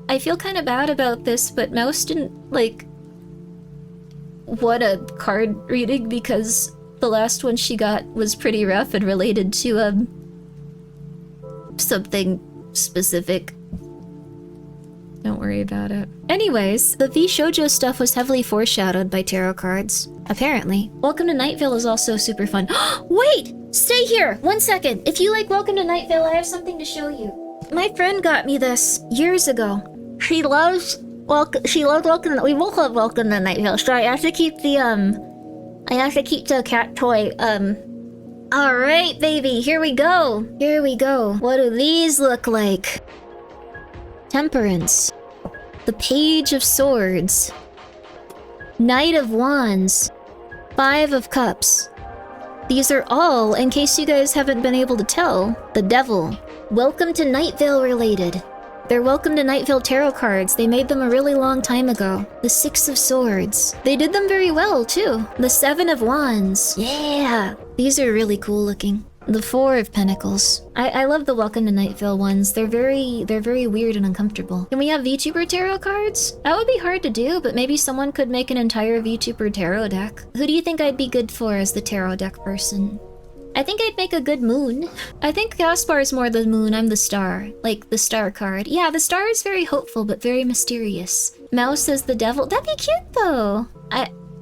I feel kind of bad about this, but Mouse didn't, like, want a card reading because the last one she got was pretty rough and related to, something specific. Don't worry about it. Anyways, the V Shoujo stuff was heavily foreshadowed by tarot cards. Apparently. Welcome to Night Vale is also super fun. Wait! Stay here! 1 second! If you like Welcome to Night Vale, I have something to show you. My friend got me this years ago. She loves Welcome we both love Welcome to Night Vale. Sorry, I have to keep the cat toy, Alright, baby, here we go. Here we go. What do these look like? Temperance. The Page of Swords. Knight of Wands. 5 of Cups. These are all, in case you guys haven't been able to tell, the Devil. Welcome to Night Vale related. They're Welcome to Night Vale tarot cards. They made them a really long time ago. The 6 of Swords. They did them very well, too. The 7 of Wands. Yeah! These are really cool looking. The 4 of Pentacles. I love the Welcome to Night Vale ones. They're very weird and uncomfortable. Can we have VTuber tarot cards? That would be hard to do, but maybe someone could make an entire VTuber tarot deck. Who do you think I'd be good for as the tarot deck person? I think I'd make a good moon. I think Gaspar's more the moon, I'm the star. Like, the star card. Yeah, the star is very hopeful, but very mysterious. Mouse says the devil. That'd be cute, though!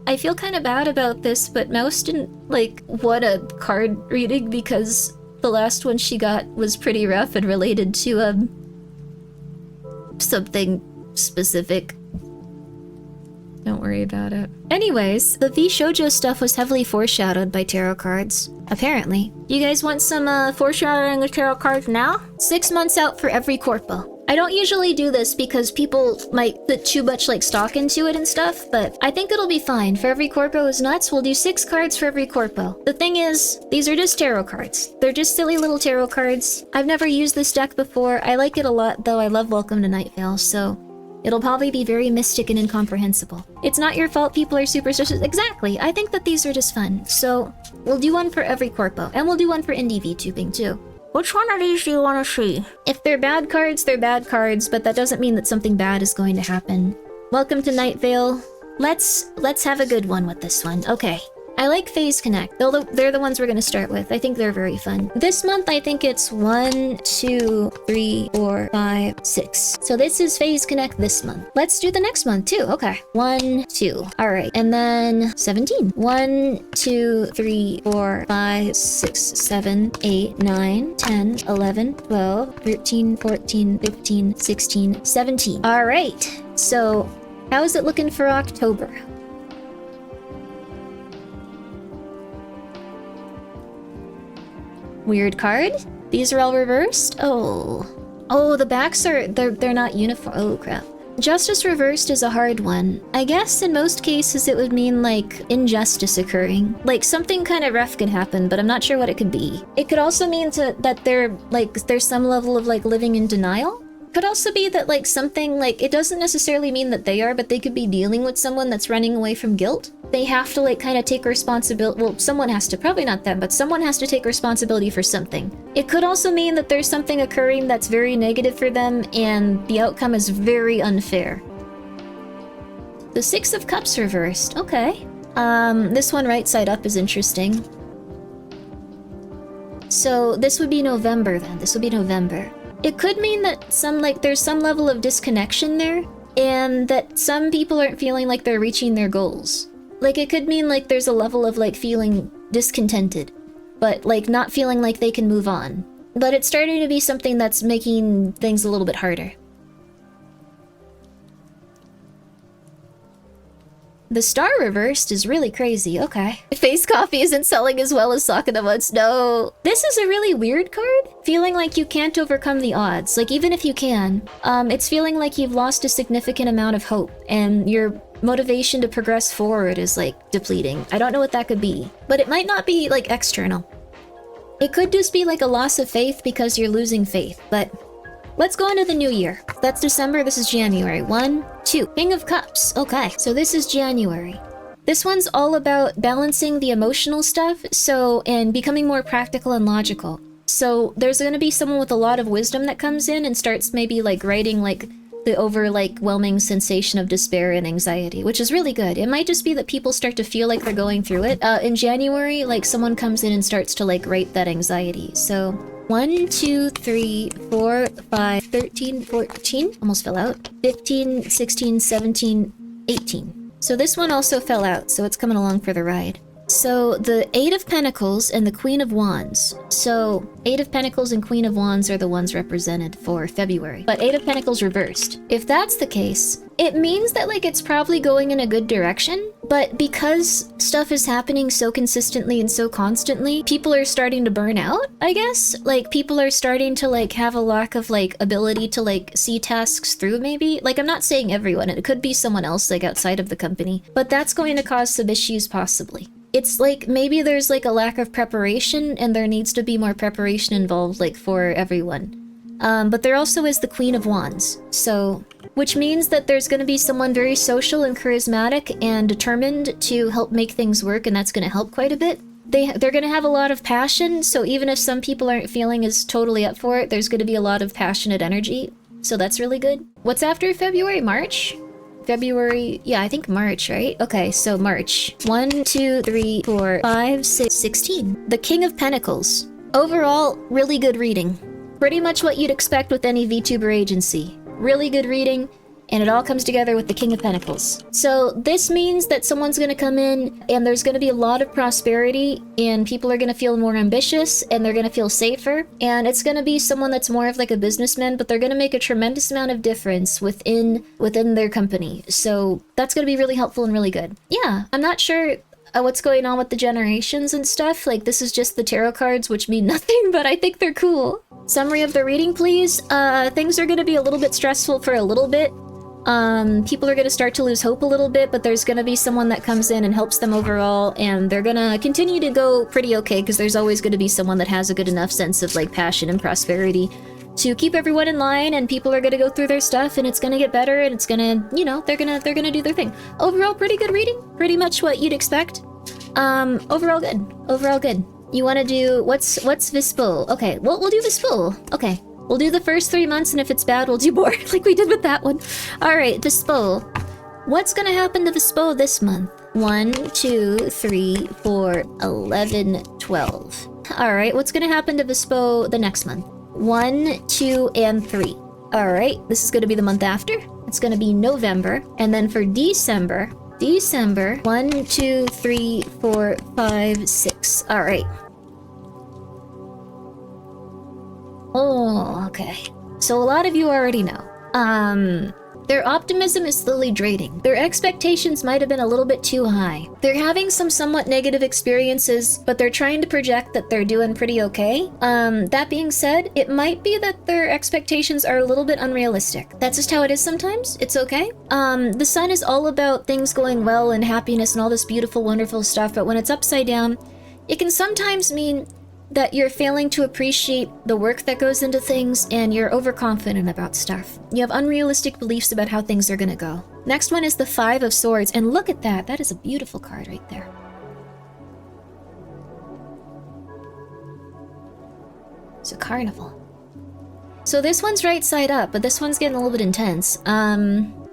I feel kind of bad about this, but Mouse didn't, like, want a card reading because the last one she got was pretty rough and related to, something specific. Don't worry about it. Anyways, the V Shoujo stuff was heavily foreshadowed by tarot cards. Apparently. You guys want some, foreshadowing of tarot cards now? 6 months out for every Corpo. I don't usually do this because people might put too much, like, stock into it and stuff, but I think it'll be fine. For every Corpo is nuts, we'll do 6 cards for every Corpo. The thing is, these are just tarot cards. They're just silly little tarot cards. I've never used this deck before. I like it a lot, though. I love Welcome to Night Vale, so it'll probably be very mystic and incomprehensible. It's not your fault people are superstitious. Exactly. I think that these are just fun. So we'll do one for every Corpo, and we'll do one for indie VTubing too. Which one of these do you want to see? If they're bad cards, they're bad cards, but that doesn't mean that something bad is going to happen. Welcome to Night Vale. Let's have a good one with this one. Okay. I like Phase Connect. They're the ones we're gonna start with. I think they're very fun. This month, I think it's 1, 2, 3, 4, 5, 6. So this is Phase Connect this month. Let's do the next month too. Okay. 1, 2. All right. And then 17. 1, 2, 3, 4, 5, 6, 7, 8, 9, 10, 11, 12, 13, 14, 15, 16, 17. All right. So how's it looking for October? Weird card. These are all reversed. Oh, the backs are they're not uniform. Oh crap. Justice reversed is a hard one. I guess in most cases it would mean like injustice occurring. Like something kind of rough could happen, but I'm not sure what it could be. It could also mean that there's some level of like living in denial. Could also be that like something like it doesn't necessarily mean that they are, but they could be dealing with someone that's running away from guilt. They have to like kind of take responsibility. Well, someone has to, probably not them, but someone has to take responsibility for something. It could also mean that there's something occurring that's very negative for them and the outcome is very unfair. The 6 of Cups reversed. Okay. This one right side up is interesting. So this would be November then. This would be November. It could mean that there's some level of disconnection there and that some people aren't feeling like they're reaching their goals. Like it could mean like there's a level of like feeling discontented, but like not feeling like they can move on. But it's starting to be something that's making things a little bit harder. The star reversed is really crazy. Okay. Face coffee isn't selling as well as Sakuna once. No. This is a really weird card. Feeling like you can't overcome the odds. Like even if you can, it's feeling like you've lost a significant amount of hope and your motivation to progress forward is like depleting. I don't know what that could be, but it might not be like external. It could just be like a loss of faith because you're losing faith, but let's go into the new year. That's December, this is January. 1, 2. King of Cups. Okay, so this is January. This one's all about balancing the emotional stuff, and becoming more practical and logical. So there's gonna be someone with a lot of wisdom that comes in and starts maybe like writing like the overwhelming sensation of despair and anxiety, which is really good. It might just be that people start to feel like they're going through it. In January, like someone comes in and starts to like rate that anxiety. So 1, 2, 3, 4, 5, 13, 14, almost fell out. 15, 16, 17, 18. So this one also fell out, so it's coming along for the ride. So the 8 of Pentacles and the Queen of Wands. So 8 of Pentacles and Queen of Wands are the ones represented for February, but 8 of Pentacles reversed. If that's the case, it means that like it's probably going in a good direction, but because stuff is happening so consistently and so constantly, people are starting to burn out, I guess. Like people are starting to like have a lack of like ability to like see tasks through maybe. Like I'm not saying everyone, it could be someone else like outside of the company, but that's going to cause some issues possibly. It's like maybe there's like a lack of preparation and there needs to be more preparation involved like for everyone. But there also is the Queen of Wands, so which means that there's going to be someone very social and charismatic and determined to help make things work, and that's going to help quite a bit. They're going to have a lot of passion, so even if some people aren't feeling as totally up for it, there's going to be a lot of passionate energy, so that's really good. What's after February? March? February, yeah, I think March, right? Okay, so March. 1, 2, 3, 4, 5, 6, 16. The King of Pentacles. Overall, really good reading. Pretty much what you'd expect with any VTuber agency. Really good reading, and it all comes together with the King of Pentacles. So this means that someone's gonna come in and there's gonna be a lot of prosperity and people are gonna feel more ambitious and they're gonna feel safer. And it's gonna be someone that's more of like a businessman, but they're gonna make a tremendous amount of difference within their company. So that's gonna be really helpful and really good. Yeah, I'm not sure what's going on with the generations and stuff. Like this is just the tarot cards, which mean nothing, but I think they're cool. Summary of the reading, please. Things are gonna be a little bit stressful for a little bit. People are gonna start to lose hope a little bit, but there's gonna be someone that comes in and helps them overall, and they're gonna continue to go pretty okay, because there's always gonna be someone that has a good enough sense of like passion and prosperity to keep everyone in line, and people are gonna go through their stuff, and it's gonna get better, and it's gonna, you know, they're gonna do their thing. Overall, pretty good reading. Pretty much what you'd expect. Overall good. Overall good. You want to do what's Vispo? Okay, well, we'll do Vispo. Okay, we'll do the first 3 months, and if it's bad, we'll do more, like we did with that one. All right, Vispo. What's gonna happen to Vispo this month? 1, 2, 3, 4, 11, 12. All right, what's gonna happen to Vispo the next month? 1, 2, and 3. All right, this is gonna be the month after. It's gonna be November, and then for December, 1, 2, 3, 4, 5, 6. All right. Oh, okay. So a lot of you already know. Their optimism is slowly draining. Their expectations might have been a little bit too high. They're having some somewhat negative experiences, but they're trying to project that they're doing pretty okay. That being said, it might be that their expectations are a little bit unrealistic. That's just how it is sometimes. It's okay. The sun is all about things going well and happiness and all this beautiful, wonderful stuff, but when it's upside down, it can sometimes mean that you're failing to appreciate the work that goes into things, and you're overconfident about stuff. You have unrealistic beliefs about how things are gonna go. Next one is the 5 of Swords, and look at that. That is a beautiful card right there. It's a carnival. So this one's right side up, but this one's getting a little bit intense.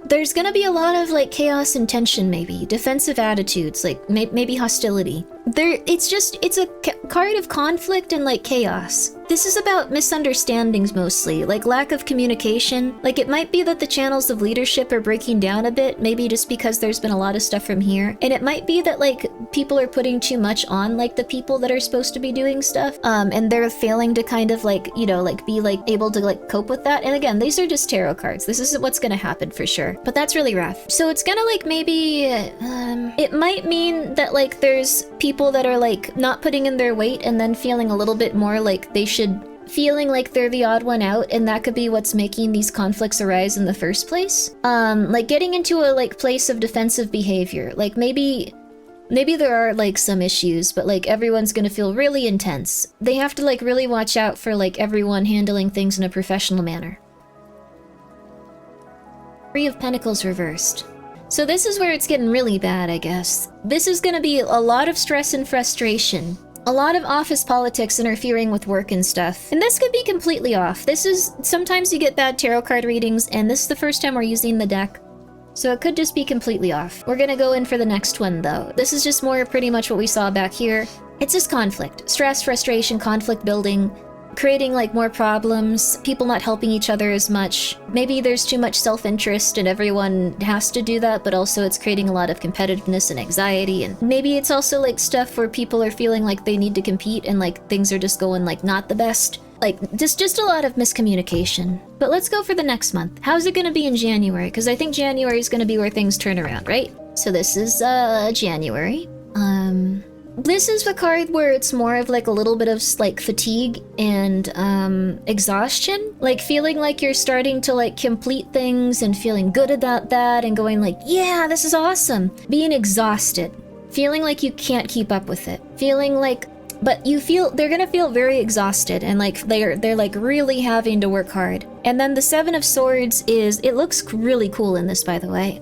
There's gonna be a lot of like chaos and tension, maybe defensive attitudes, like maybe hostility. It's a card of conflict and like chaos. This is about misunderstandings mostly, like lack of communication. Like it might be that the channels of leadership are breaking down a bit, maybe just because there's been a lot of stuff from here. And it might be that like people are putting too much on like the people that are supposed to be doing stuff, and they're failing to kind of like, you know, like be like able to like cope with that. And again, these are just tarot cards. This isn't what's gonna happen for sure, but that's really rough. So it's gonna like maybe, it might mean that like there's people that are like not putting in their weight and then feeling a little bit more like they should, feeling like they're the odd one out, and that could be what's making these conflicts arise in the first place. Like getting into a like place of defensive behavior. Like maybe there are like some issues, but like everyone's gonna feel really intense. They have to like really watch out for like everyone handling things in a professional manner. 3 of Pentacles reversed. So this is where it's getting really bad, I guess. This is gonna be a lot of stress and frustration. A lot of office politics interfering with work and stuff. And this could be completely off. This is... Sometimes you get bad tarot card readings, and this is the first time we're using the deck. So it could just be completely off. We're gonna go in for the next one, though. This is just more pretty much what we saw back here. It's just conflict. Stress, frustration, conflict building, creating, like, more problems, people not helping each other as much. Maybe there's too much self-interest and everyone has to do that, but also it's creating a lot of competitiveness and anxiety. And maybe it's also, like, stuff where people are feeling like they need to compete and, like, things are just going, like, not the best. Like, just a lot of miscommunication. But let's go for the next month. How's it gonna be in January? Because I think January is gonna be where things turn around, right? So this is, January. This is the card where it's more of like a little bit of like fatigue and exhaustion. Like feeling like you're starting to like complete things and feeling good about that and going like, yeah, this is awesome. Being exhausted. Feeling like you can't keep up with it. Feeling like, but you feel, they're gonna feel very exhausted and like they're like really having to work hard. And then the Seven of Swords is, it looks really cool in this, by the way.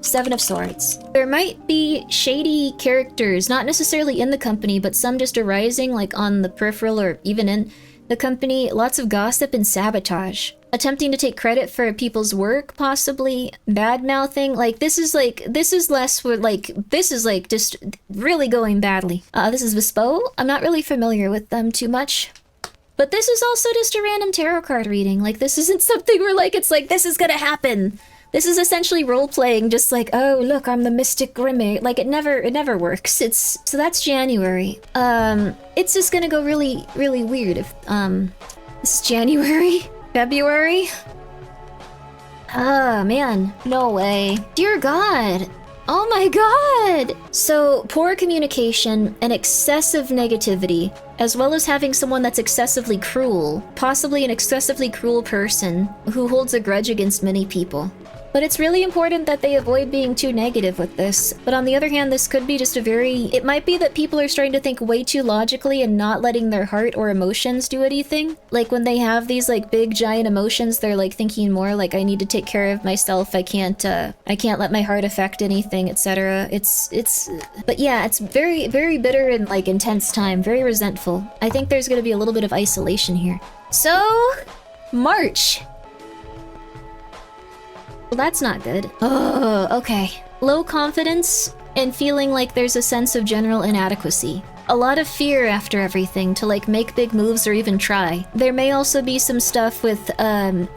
Seven of Swords. There might be shady characters, not necessarily in the company, but some just arising like on the peripheral or even in the company. Lots of gossip and sabotage. Attempting to take credit for people's work, possibly. Bad-mouthing. Like, this is less where, like, this is like just really going badly. This is Vespo. I'm not really familiar with them too much. But this is also just a random tarot card reading. Like, this isn't something where, like, it's like, this is gonna happen. This is essentially role-playing, just like, oh, look, I'm the mystic Grimmi. Like, it never works. So that's January. It's just gonna go really, really weird if, this is January? February? Ah, man. No way. Dear God. Oh my God! So, poor communication and excessive negativity, as well as having someone that's excessively cruel, possibly an excessively cruel person who holds a grudge against many people. But it's really important that they avoid being too negative with this. But on the other hand, this could be just a very... It might be that people are starting to think way too logically and not letting their heart or emotions do anything. Like when they have these like big giant emotions, they're like thinking more like, I need to take care of myself, I can't let my heart affect anything, etc. But yeah, it's very, very bitter and like intense time, very resentful. I think there's gonna be a little bit of isolation here. So, March. Well, that's not good. Oh, okay. Low confidence and feeling like there's a sense of general inadequacy. A lot of fear after everything to like make big moves or even try. There may also be some stuff with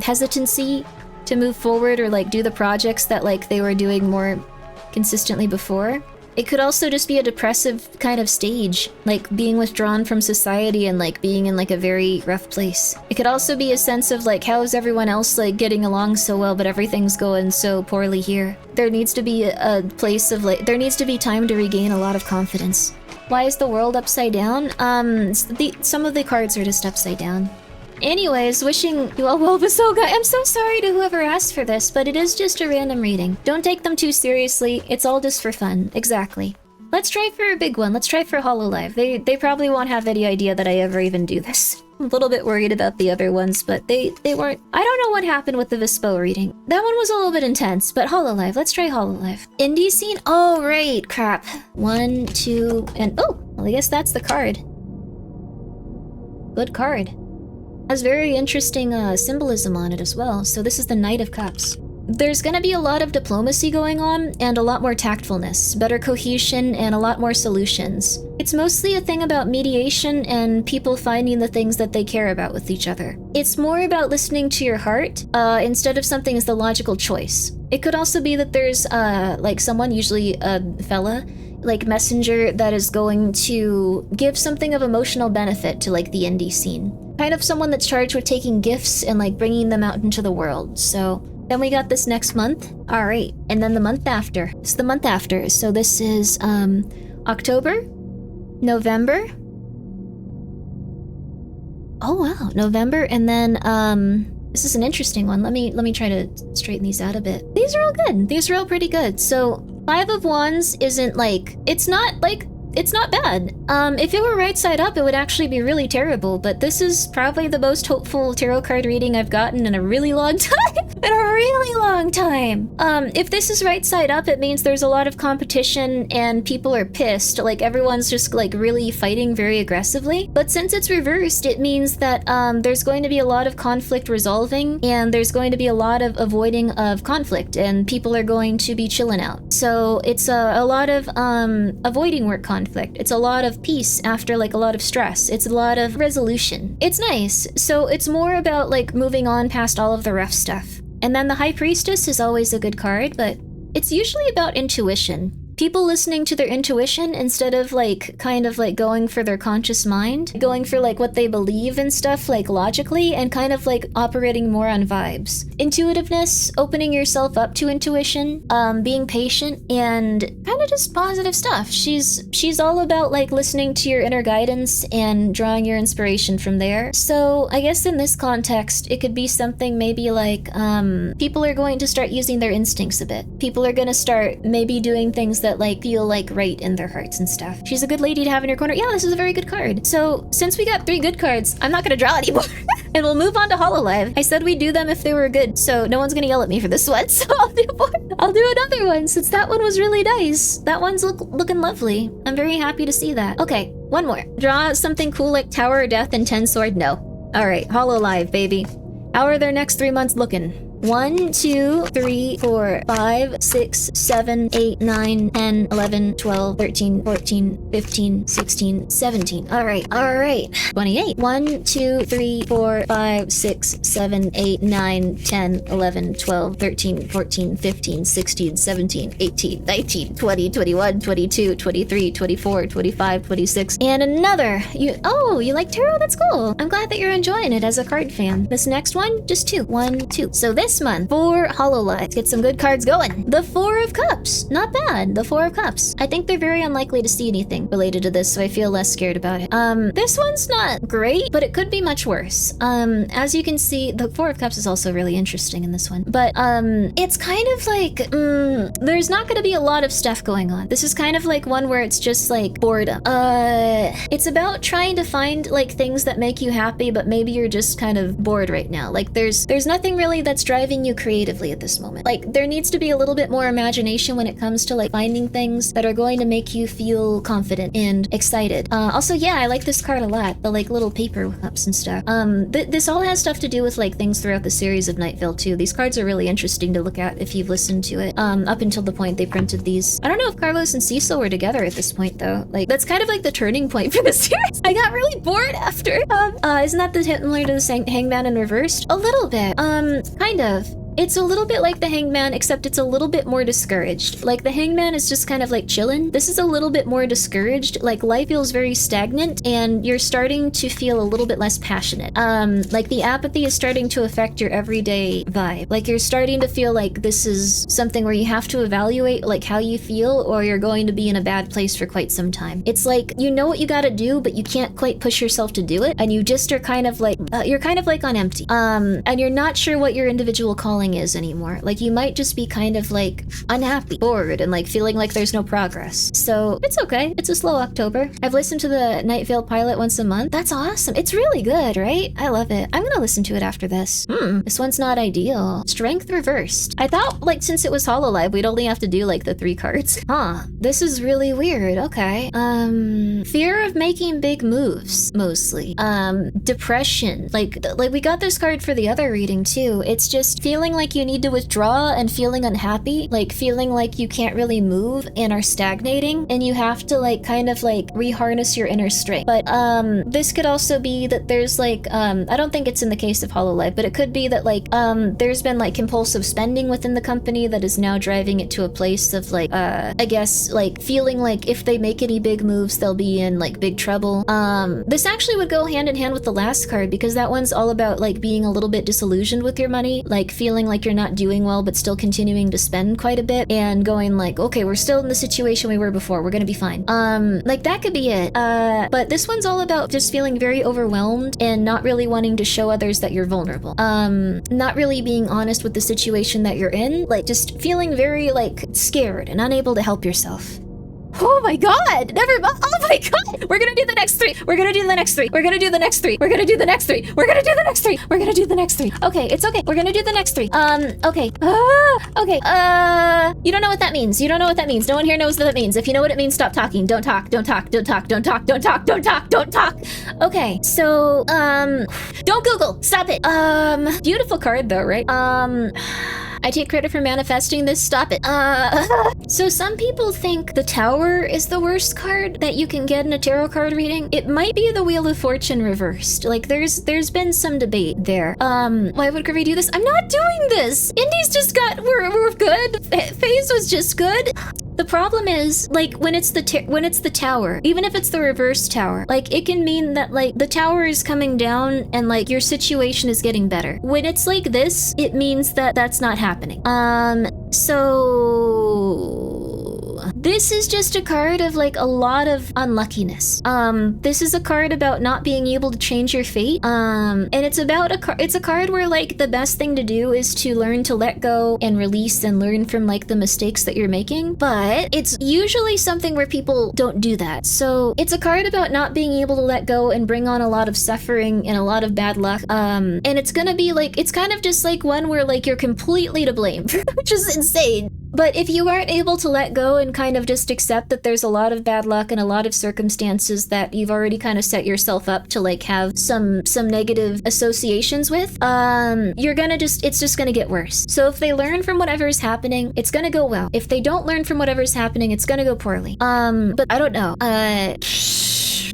hesitancy to move forward or like do the projects that like they were doing more consistently before. It could also just be a depressive kind of stage, like being withdrawn from society and like being in like a very rough place. It could also be a sense of like, how is everyone else like getting along so well, but everything's going so poorly here. There needs to be a place of like, there needs to be time to regain a lot of confidence. Why is the world upside down? Some of the cards are just upside down. Anyways, wishing you all well, Basoga. I'm so sorry to whoever asked for this, but it is just a random reading. Don't take them too seriously. It's all just for fun. Exactly. Let's try for a big one. Let's try for Hololive. They probably won't have any idea that I ever even do this. I'm a little bit worried about the other ones, but they weren't... I don't know what happened with the Vespo reading. That one was a little bit intense, but Hololive. Let's try Hololive. Indie scene? Oh, right. Crap. 1, 2, and... Oh! Well, I guess that's the card. Good card. Has very interesting symbolism on it as well. So this is the Knight of Cups. There's gonna be a lot of diplomacy going on and a lot more tactfulness, better cohesion, and a lot more solutions. It's mostly a thing about mediation and people finding the things that they care about with each other. It's more about listening to your heart instead of something as the logical choice. It could also be that there's like someone, usually a fella, like messenger that is going to give something of emotional benefit to like the indie scene. Kind of someone that's charged with taking gifts and like bringing them out into the world. So then we got this next month. All right. And then the month after. It's the month after. So this is October, November. Oh wow, November. And then this is an interesting one. Let me try to straighten these out a bit. These are all good. These are all pretty good. So 5 of Wands isn't like, it's not bad. If it were right side up, it would actually be really terrible, but this is probably the most hopeful tarot card reading I've gotten in a really long time. In a really long long time. If this is right side up, it means there's a lot of competition and people are pissed. Like everyone's just like really fighting very aggressively. But since it's reversed, it means that there's going to be a lot of conflict resolving and there's going to be a lot of avoiding of conflict and people are going to be chilling out. So it's a lot of avoiding work conflict. It's a lot of peace after like a lot of stress. It's a lot of resolution. It's nice. So it's more about like moving on past all of the rough stuff. And then the High Priestess is always a good card, but it's usually about intuition. People listening to their intuition instead of like kind of like going for their conscious mind, going for like what they believe and stuff like logically and kind of like operating more on vibes. Intuitiveness, opening yourself up to intuition, being patient and kind of just positive stuff. She's all about like listening to your inner guidance and drawing your inspiration from there. So I guess in this context, it could be something maybe like people are going to start using their instincts a bit. People are going to start maybe doing things that like feel like right in their hearts and stuff. She's a good lady to have in your corner. Yeah, this is a very good card. So since we got 3 good cards, I'm not gonna draw anymore. And we'll move on to Hololive. I said we'd do them if they were good, so no one's gonna yell at me for this one. So I'll do another one since that one was really nice. That one's looking lovely. I'm very happy to see that. Okay, one more. Draw something cool like Tower of Death and 10 Sword. No. All right, Hololive, baby. How are their next 3 months looking? 1, 2, 3, 4, 5, 6, 7, 8, 9, 10, 11, 12, 13, 14, 15, 16, 17. All right. 28. 1, 2, 3, 4, 5, 6, 7, 8, 9, 10, 11, 12, 13, 14, 15, 16, 17, 18, 19, 20, 21, 22, 23, 24, 25, 26, and another. You like tarot? That's cool. I'm glad that you're enjoying it as a card fan. This next one, just 2. 1, 2. So this month for Hololive, let's get some good cards going. The 4 of Cups, not bad. The 4 of Cups. I think they're very unlikely to see anything related to this, so I feel less scared about it. This one's not great, but it could be much worse. As you can see, the 4 of Cups is also really interesting in this one, but it's kind of like there's not going to be a lot of stuff going on. This is kind of like one where it's just like boredom. It's about trying to find like things that make you happy, but maybe you're just kind of bored right now. Like there's nothing really that's driving you creatively at this moment. Like there needs to be a little bit more imagination when it comes to like finding things that are going to make you feel confident and excited. Also, yeah, I like this card a lot. The like little paper cups and stuff. This all has stuff to do with like things throughout the series of Night Vale too. These cards are really interesting to look at if you've listened to it. Up until the point they printed these. I don't know if Carlos and Cecil were together at this point though. Like that's kind of like the turning point for the series. I got really bored after. Isn't that the similar to the Hangman in reversed? A little bit. Kind of. It's a little bit like the Hangman, except it's a little bit more discouraged. Like the Hangman is just kind of like chillin'. This is a little bit more discouraged. Like life feels very stagnant and you're starting to feel a little bit less passionate. Like the apathy is starting to affect your everyday vibe. Like you're starting to feel like this is something where you have to evaluate like how you feel or you're going to be in a bad place for quite some time. It's like, you know what you gotta do, but you can't quite push yourself to do it. And you just are kind of like, you're kind of like on empty. And you're not sure what your individual calling is anymore. Like you might just be kind of like unhappy, bored, and like feeling like there's no progress. So it's okay. It's a slow October. I've listened to the Night Vale pilot once a month. That's awesome. It's really good, right? I love it. I'm gonna listen to it after this. This one's not ideal. Strength reversed. I thought like since it was Hololive, we'd only have to do like the 3 cards. This is really weird. Okay. Fear of making big moves, mostly. Depression. Like we got this card for the other reading too. It's just feeling like you need to withdraw and feeling unhappy, like feeling like you can't really move and are stagnating and you have to like kind of like reharness your inner strength. But this could also be that there's like I don't think it's in the case of Hololive, but it could be that like there's been like compulsive spending within the company that is now driving it to a place of like I guess like feeling like if they make any big moves they'll be in like big trouble. This actually would go hand in hand with the last card because that one's all about like being a little bit disillusioned with your money, like feeling like you're not doing well but still continuing to spend quite a bit and going like, okay, we're still in the situation we were before, we're gonna be fine. Like that could be it. But this one's all about just feeling very overwhelmed and not really wanting to show others that you're vulnerable. Not really being honest with the situation that you're in, like just feeling very like scared and unable to help yourself. Oh my god! Never mind. Oh my god! We're gonna do the next 3. We're gonna do the next 3. We're gonna do the next 3. We're gonna do the next 3. We're gonna do the next 3. We're gonna do the next 3. Okay, it's okay. We're gonna do the next 3. Okay. Okay. You don't know what that means. You don't know what that means. No one here knows what that means. If you know what it means, stop talking. Don't talk. Don't talk. Don't talk. Don't talk. Don't talk. Don't talk. Don't talk. Okay. So, don't Google. Stop it. Beautiful card though, right? I take credit for manifesting this. Stop it. So some people think the Tower is the worst card that you can get in a tarot card reading. It might be the Wheel of Fortune reversed. Like there's been some debate there. Why would Grimmi do this? I'm not doing this. Indies just we're good. Phase was just good. The problem is, like, when it's the Tower, even if it's the reverse Tower, like, it can mean that, like, the Tower is coming down and, like, your situation is getting better. When it's like this, it means that that's not happening. So this is just a card of, like, a lot of unluckiness. This is a card about not being able to change your fate. And it's about it's a card where, like, the best thing to do is to learn to let go and release and learn from, like, the mistakes that you're making. But it's usually something where people don't do that. So it's a card about not being able to let go and bring on a lot of suffering and a lot of bad luck. And it's gonna be like, it's kind of just like one where, like, you're completely to blame, which is insane. But if you aren't able to let go and kind of just accept that there's a lot of bad luck and a lot of circumstances that you've already kind of set yourself up to, like, have some negative associations with, it's just gonna get worse. So if they learn from whatever is happening, it's gonna go well. If they don't learn from whatever is happening, it's gonna go poorly. But I don't know.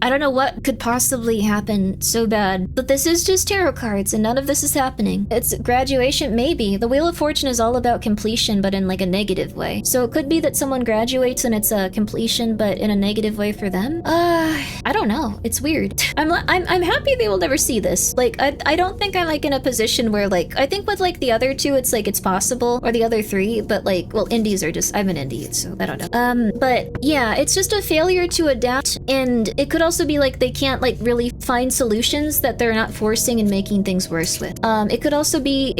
I don't know what could possibly happen so bad, but this is just tarot cards and none of this is happening. It's graduation, maybe. The Wheel of Fortune is all about completion, but in, like, a negative way. So it could be that someone graduates and it's a completion, but in a negative way for them. I don't know. It's weird. I'm happy they will never see this. Like, I don't think I'm, like, in a position where, like, I think with, like, the other 2, it's like it's possible, or the other 3, but, like, well, indies are just, I'm an indie, so I don't know. But yeah, it's just a failure to adapt, and it could also be like they can't, like, really find solutions that they're not forcing and making things worse with. It could also be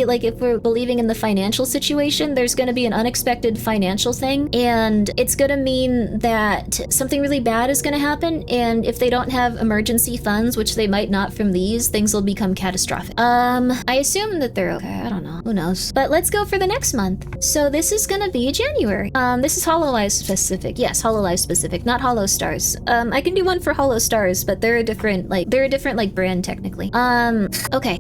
like, if we're believing in the financial situation, there's going to be an unexpected financial thing, and it's going to mean that something really bad is going to happen, and if they don't have emergency funds, which they might not from these, things will become catastrophic. I assume that they're okay. I don't know. Who knows? But let's go for the next month. So this is going to be January. This is Hololive specific. Yes, Hololive specific, not Hollow Stars. I can do one for Hollow Stars, but they're a different brand technically. Okay.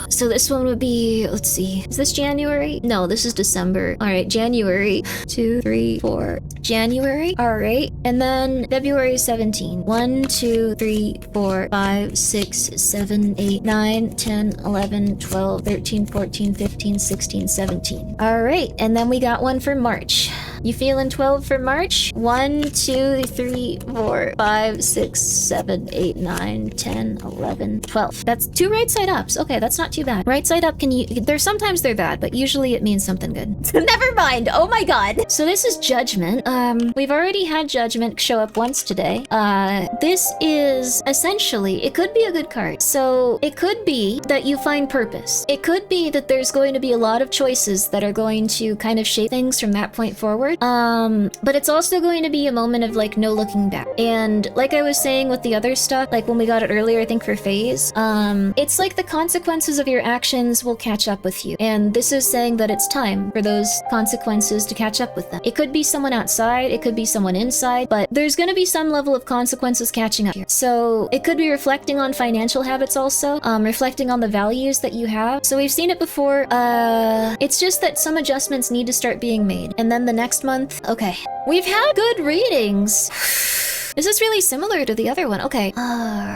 So this one would be, let's see, is this January? No, this is December. All right, January, 2, 3, 4. January, all right, and then February 17. 1, 2, 3, 4, 5, 6, 7, 8, 9, 10, 11, 12, 13, 14, 15, 16, 17. All right, and then we got one for March. You feeling 12 for March? 1, 2, 3, 4, 5, 6, 7, 8, 9, 10, 11, 12. That's 2 right side ups. Okay, that's not too bad. Right side up sometimes they're bad, but usually it means something good. Never mind. Oh my god. So this is Judgment. We've already had Judgment show up once today. This is essentially, it could be a good card. So it could be that you find purpose. It could be that there's going to be a lot of choices that are going to kind of shape things from that point forward. But it's also going to be a moment of, like, no looking back. And like I was saying with the other stuff, like when we got it earlier, I think for Phase, it's like the consequences of your actions will catch up with you. And this is saying that it's time for those consequences to catch up with them. It could be someone outside, it could be someone inside, but there's going to be some level of consequences catching up here. So it could be reflecting on financial habits also, reflecting on the values that you have. So we've seen it before. It's just that some adjustments need to start being made. And then the next month, okay. We've had good readings. This is really similar to the other one. Okay.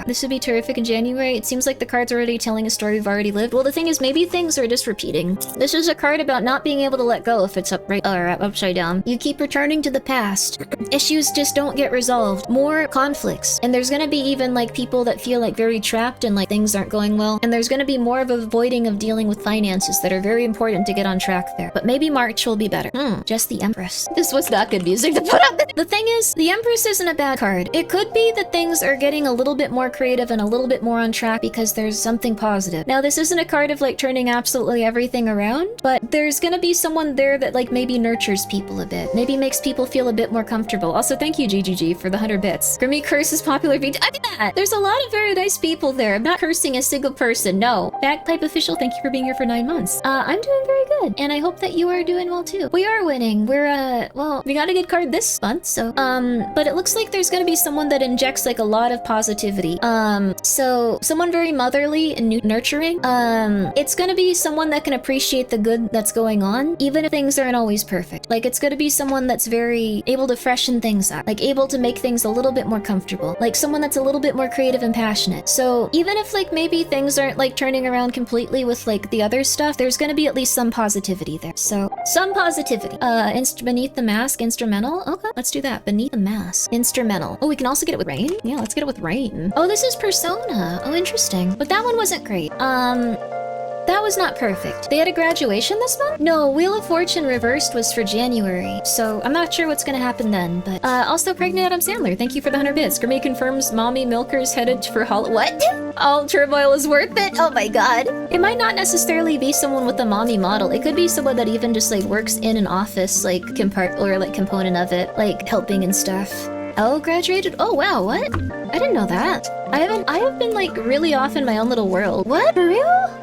This would be terrific in January. It seems like the card's already telling a story we've already lived. Well, the thing is, maybe things are just repeating. This is a card about not being able to let go if it's upright or upside down. You keep returning to the past. Issues just don't get resolved. More conflicts. And there's gonna be even, like, people that feel, like, very trapped and, like, things aren't going well. And there's gonna be more of a avoiding of dealing with finances that are very important to get on track there. But maybe March will be better. Just the Empress. This was not good music to put up. The thing is, the Empress isn't a bad card. card. It could be that things are getting a little bit more creative and a little bit more on track because there's something positive. Now, this isn't a card of like turning absolutely everything around, but there's gonna be someone there that like maybe nurtures people a bit, maybe makes people feel a bit more comfortable. Also, thank you, GGG, for the 100 bits. Grimmi curses popular VTuber. I mean that! There's a lot of very nice people there. I'm not cursing a single person, no. Bagpipe official, thank you for being here for 9 months. I'm doing very good, and I hope that you are doing well too. We are winning. We're, well, we got a good card this month, so, but it looks like there's gonna be someone that injects like a lot of positivity. So someone very motherly and nurturing. It's gonna be someone that can appreciate the good that's going on, even if things aren't always perfect. Like, it's gonna be someone that's very able to freshen things up, like able to make things a little bit more comfortable, like someone that's a little bit more creative and passionate. So even if like maybe things aren't like turning around completely with like the other stuff, there's gonna be at least some positivity there. So some positivity. Beneath the mask, instrumental. Okay, let's do that. Beneath the mask, instrumental. Oh, we can also get it with rain. Yeah, let's get it with rain. Oh, this is Persona. Oh, interesting. But that one wasn't great. That was not perfect. They had a graduation this month? No, Wheel of Fortune Reversed was for January, so I'm not sure what's gonna happen then, but also Pregnant Adam Sandler, thank you for the 100 bits. Grimmi confirms Mommy Milker's headed for what? All turmoil is worth it? Oh my god. It might not necessarily be someone with a mommy model. It could be someone that even just like works in an office, like component of it, like helping and stuff. Oh, graduated? Oh wow, what? I didn't know that. I have been like really off in my own little world. What? For real?